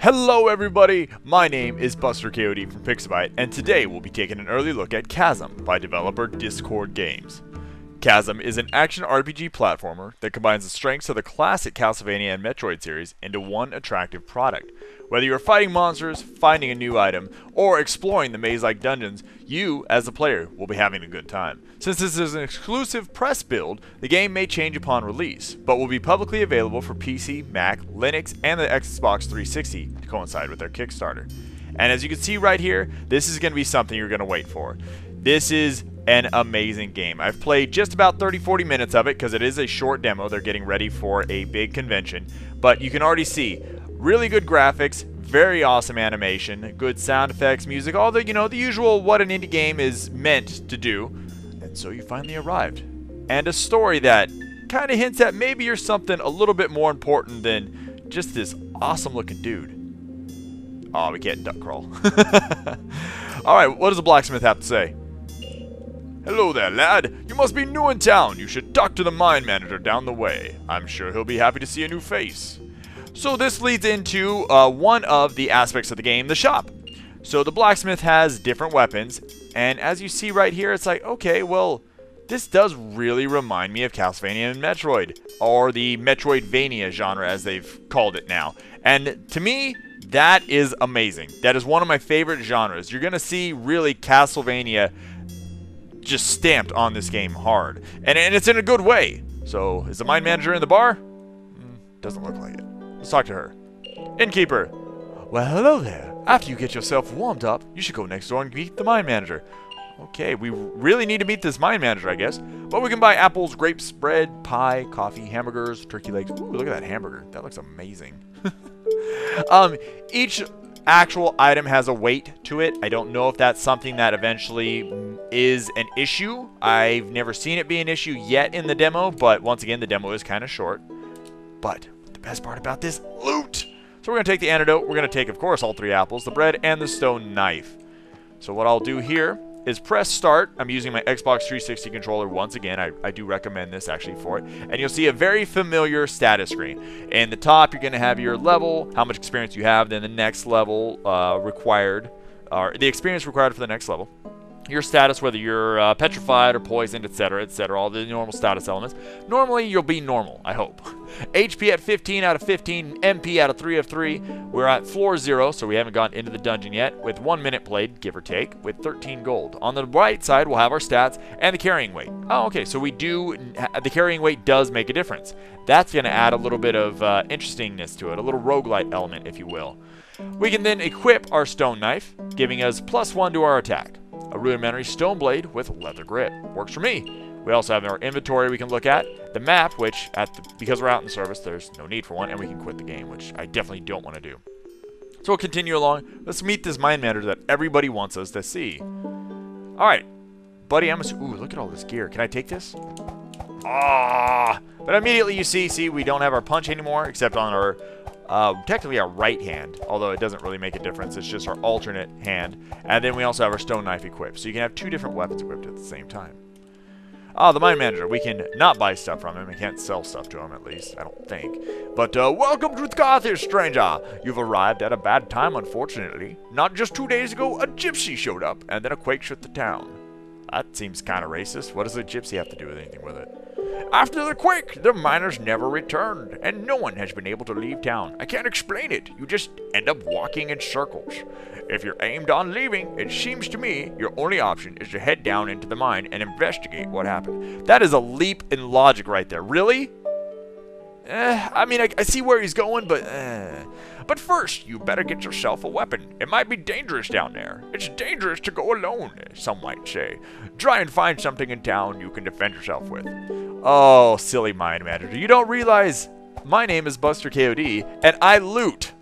Hello everybody, my name is Buster KOD from Pixabay, and today we'll be taking an early look at Chasm by developer Discord Games. Chasm is an action RPG platformer that combines the strengths of the classic Castlevania and Metroid series into one attractive product. Whether you're fighting monsters, finding a new item, or exploring the maze-like dungeons, you, as the player, will be having a good time. Since this is an exclusive press build, the game may change upon release, but will be publicly available for PC, Mac, Linux, and the Xbox 360 to coincide with their Kickstarter. And as you can see right here, this is going to be something you're going to wait for. This is an amazing game. I've played just about 30-40 minutes of it because it is a short demo. They're getting ready for a big convention, but you can already see really good graphics, very awesome animation, good sound effects, music, all the, the usual what an indie game is meant to do. And so you finally arrived. And a story that kind of hints at maybe you're something a little bit more important than just this awesome looking dude. Oh, we can't duck crawl. Alright, what does the blacksmith have to say? Hello there, lad. You must be new in town. You should talk to the mine manager down the way. I'm sure he'll be happy to see a new face. So this leads into one of the aspects of the game, the shop. So the blacksmith has different weapons, and as you see right here, it's like, okay, well, this does really remind me of Castlevania and Metroid, or the Metroidvania genre as they've called it now. And to me, that is amazing. That is one of my favorite genres. You're going to see really Castlevania just stamped on this game hard. And it's in a good way. So, is the mine manager in the bar? Doesn't look like it. Let's talk to her. Innkeeper. Well, hello there. After you get yourself warmed up, you should go next door and meet the mine manager. Okay, we really need to meet this mine manager, I guess. But we can buy apples, grapes, bread, pie, coffee, hamburgers, turkey legs. Ooh, look at that hamburger. That looks amazing. Each actual item has a weight to it. I don't know if that's something that eventually is an issue. I've never seen it be an issue yet in the demo, but once again, the demo is kind of short. But the best part about this, loot! So we're going to take the antidote. We're going to take, of course, all 3 apples, the bread, and the stone knife. So what I'll do here is press start. I'm using my Xbox 360 controller once again. I do recommend this actually for it. And you'll see a very familiar status screen. In the top, you're going to have your level, how much experience you have, then the next level required, or the experience required for the next level. Your status, whether you're petrified or poisoned, etc., all the normal status elements. Normally, you'll be normal, I hope. HP at 15 out of 15, MP out of 3 of 3. We're at floor 0, so we haven't gotten into the dungeon yet, with 1 minute played, give or take, with 13 gold. On the right side, we'll have our stats and the carrying weight. Oh, okay, so the carrying weight does make a difference. That's going to add a little bit of interestingness to it, a little roguelite element, if you will. We can then equip our stone knife, giving us +1 to our attack. A rudimentary stone blade with leather grip. Works for me. We also have our inventory we can look at. The map, which, because we're out in service, there's no need for one. And we can quit the game, which I definitely don't want to do. So we'll continue along. Let's meet this mine manager that everybody wants us to see. Alright. Buddy, ooh, look at all this gear. Can I take this? Ah! But immediately you see, we don't have our punch anymore, except on our technically our right hand, although it doesn't really make a difference. It's just our alternate hand. And then we also have our stone knife equipped. So you can have 2 different weapons equipped at the same time. The mine manager. We can not buy stuff from him. We can't sell stuff to him, at least. I don't think. But, welcome to Carthage, stranger. You've arrived at a bad time, unfortunately. Not just 2 days ago, a gypsy showed up, and then a quake shook the town. That seems kind of racist. What does a gypsy have to do with anything with it? After the quake, the miners never returned, and no one has been able to leave town. I can't explain it. You just end up walking in circles. If you're aimed on leaving, it seems to me your only option is to head down into the mine and investigate what happened. That is a leap in logic right there. Really? I mean, I see where he's going, but first, you better get yourself a weapon. It might be dangerous down there. It's dangerous to go alone, some might say. Try and find something in town you can defend yourself with. Oh, silly mine manager. You don't realize my name is Buster KOD, and I loot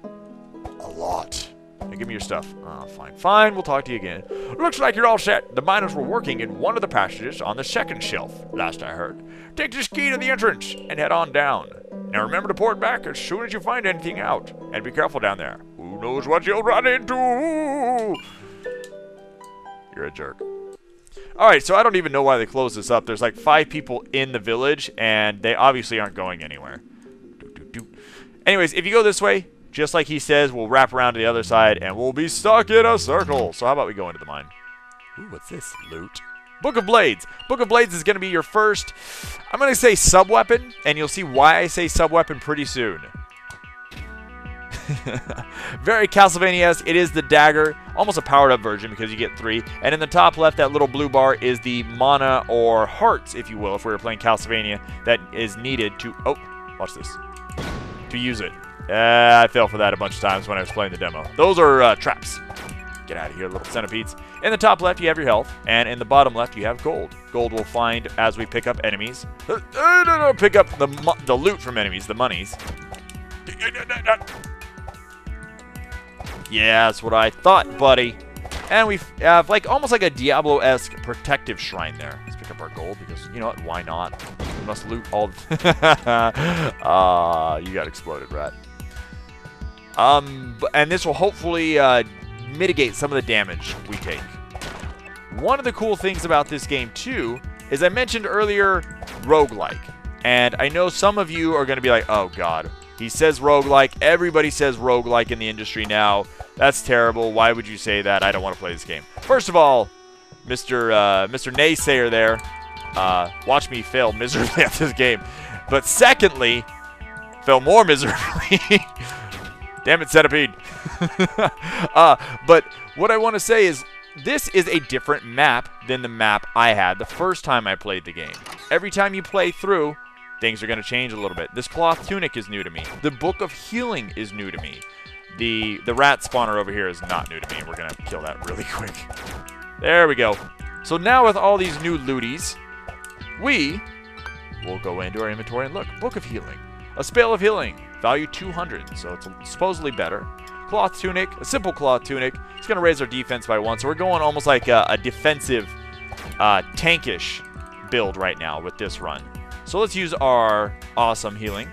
a lot. Now give me your stuff. Oh, fine. We'll talk to you again. Looks like you're all set. The miners were working in one of the passages on the 2nd shelf, last I heard. Take this key to the entrance and head on down. Now remember to port back as soon as you find anything out. And be careful down there. Who knows what you'll run into? You're a jerk. Alright, so I don't even know why they closed this up. There's like 5 people in the village, and they obviously aren't going anywhere. Anyways, if you go this way, just like he says, we'll wrap around to the other side, and we'll be stuck in a circle. So how about we go into the mine? Ooh, what's this? Loot. Book of Blades. Book of Blades is going to be your first, I'm going to say sub-weapon, and you'll see why I say sub-weapon pretty soon. Very Castlevania-esque. It is the dagger, almost a powered-up version because you get 3. And in the top left, that little blue bar is the mana or hearts, if you will, if we were playing Castlevania, that is needed to, oh, watch this, to use it. I fell for that a bunch of times when I was playing the demo. Those are traps. Get out of here, little centipedes. In the top left, you have your health, and in the bottom left, you have gold. Gold we'll find as we pick up enemies. Pick up the loot from enemies, the monies. Yeah, that's what I thought, buddy. And we have almost like a Diablo-esque protective shrine there. Let's pick up our gold because, you know what, why not? We must loot all you got exploded, rat. And this will hopefully mitigate some of the damage we take. One of the cool things about this game, too, is I mentioned earlier roguelike. And I know some of you are going to be like, oh, God. He says roguelike. Everybody says roguelike in the industry now. That's terrible. Why would you say that? I don't want to play this game. First of all, Mr. Naysayer there, watch me fail miserably at this game. But secondly, fail more miserably. Damn it, Centipede. But what I want to say is, this is a different map than the map I had the first time I played the game. Every time you play through, things are going to change a little bit. This cloth tunic is new to me. The Book of Healing is new to me. The rat spawner over here is not new to me. We're going to kill that really quick. There we go. So now with all these new looties, we will go into our inventory and look. Book of Healing. A Spell of Healing. Value 200. So it's supposedly better. Cloth tunic. A simple cloth tunic. It's going to raise our defense by 1. So we're going almost like a defensive, tankish build right now with this run. So let's use our awesome healing.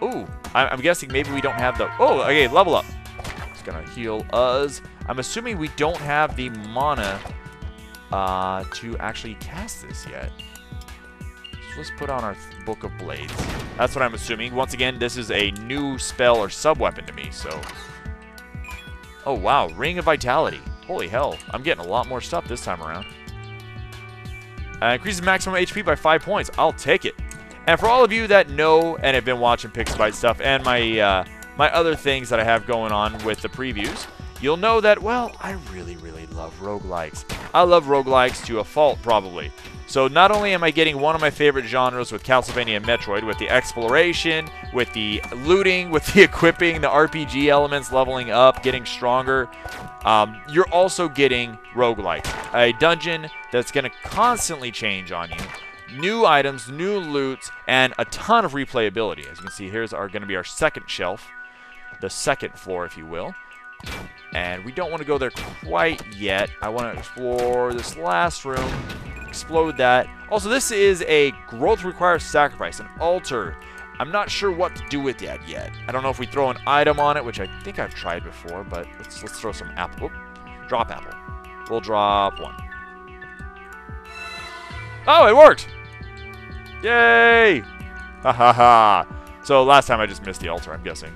Ooh, I'm guessing maybe we don't have the... Oh, okay, level up. It's going to heal us. I'm assuming we don't have the mana to actually cast this yet. So let's put on our Book of Blades. That's what I'm assuming. Once again, this is a new spell or sub-weapon to me, so... Oh, wow, Ring of Vitality. Holy hell, I'm getting a lot more stuff this time around. Increases maximum HP by 5 points. I'll take it. And for all of you that know and have been watching Pixabite stuff and my my other things that I have going on with the previews, you'll know that, well, I really, really love roguelikes. I love roguelikes to a fault, probably. So not only am I getting one of my favorite genres with Castlevania and Metroid, with the exploration, with the looting, with the equipping, the RPG elements, leveling up, getting stronger, you're also getting roguelikes. A dungeon that's going to constantly change on you. New items, new loots, and a ton of replayability. As you can see, here's going to be our second shelf. The second floor, if you will. And we don't want to go there quite yet. I want to explore this last room. Explode that. Also, this is a growth requires sacrifice, an altar. I'm not sure what to do with that yet. I don't know if we throw an item on it, which I think I've tried before, but let's throw some apple. Oop, drop apple. We'll drop 1. Oh, it worked! Yay! Ha ha ha. So last time I just missed the altar, I'm guessing.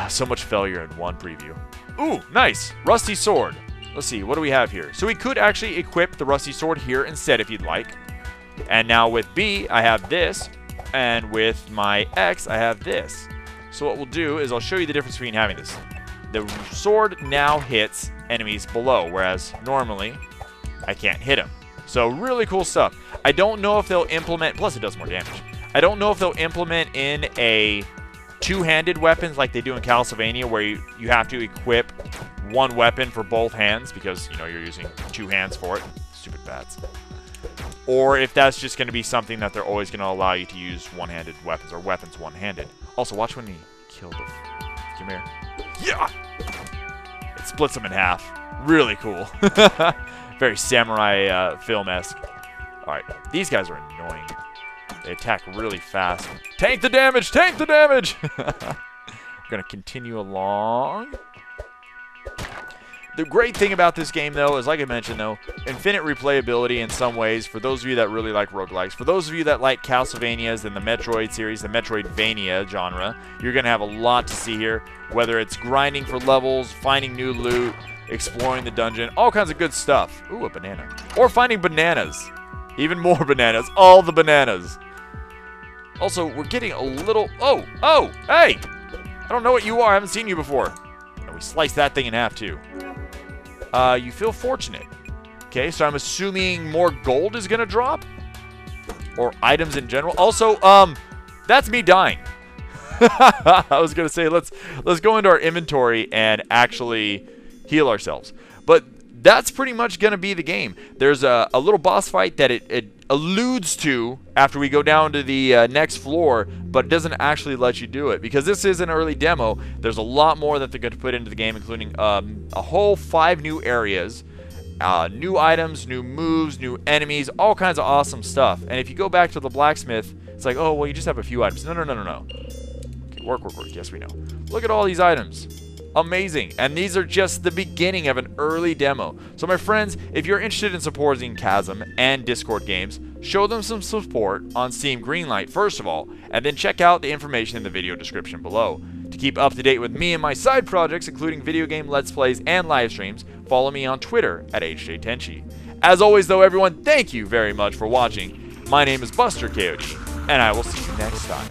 So much failure in one preview. Ooh, nice. Rusty sword. Let's see, what do we have here? So we could actually equip the rusty sword here instead if you'd like. And now with B, I have this. And with my X, I have this. So what we'll do is I'll show you the difference between having this. The sword now hits enemies below, whereas normally I can't hit them. So really cool stuff. I don't know if they'll implement, plus it does more damage. I don't know if they'll implement in a two-handed weapons like they do in Castlevania, where you have to equip one weapon for both hands because, you know, you're using 2 hands for it. Stupid bats. Or if that's just going to be something that they're always going to allow you to use one-handed weapons or weapons one-handed. Also, watch when you kill the... Come here. Yeah! It splits them in half. Really cool. Very samurai film-esque. Alright, these guys are annoying. They attack really fast. Tank the damage! Tank the damage! We're going to continue along. The great thing about this game, though, is like I mentioned, though, infinite replayability in some ways for those of you that really like roguelikes. For those of you that like Castlevanias and the Metroid series, the Metroidvania genre, you're going to have a lot to see here, whether it's grinding for levels, finding new loot, exploring the dungeon, all kinds of good stuff. Ooh, a banana. Or finding bananas. Even more bananas. All the bananas. Also, we're getting a little... Oh, hey! I don't know what you are. I haven't seen you before. And we slice that thing in half, too. You feel fortunate. Okay, so I'm assuming more gold is going to drop? Or items in general. Also, that's me dying. I was going to say, let's go into our inventory and actually heal ourselves. But that's pretty much going to be the game. There's a little boss fight that it alludes to after we go down to the next floor, but it doesn't actually let you do it. Because this is an early demo, there's a lot more that they're going to put into the game, including a whole 5 new areas, new items, new moves, new enemies, all kinds of awesome stuff. And if you go back to the blacksmith, it's like, oh, well, you just have a few items. No. Okay, work. Yes, we know. Look at all these items. Amazing. And these are just the beginning of an early demo. So my friends, if you're interested in supporting Chasm and Discord games, show them some support on Steam Greenlight first of all, and then check out the information in the video description below. To keep up to date with me and my side projects, including video game Let's Plays and live streams, follow me on Twitter at HJTenchi. As always though, everyone, thank you very much for watching. My name is Buster Coyote, and I will see you next time.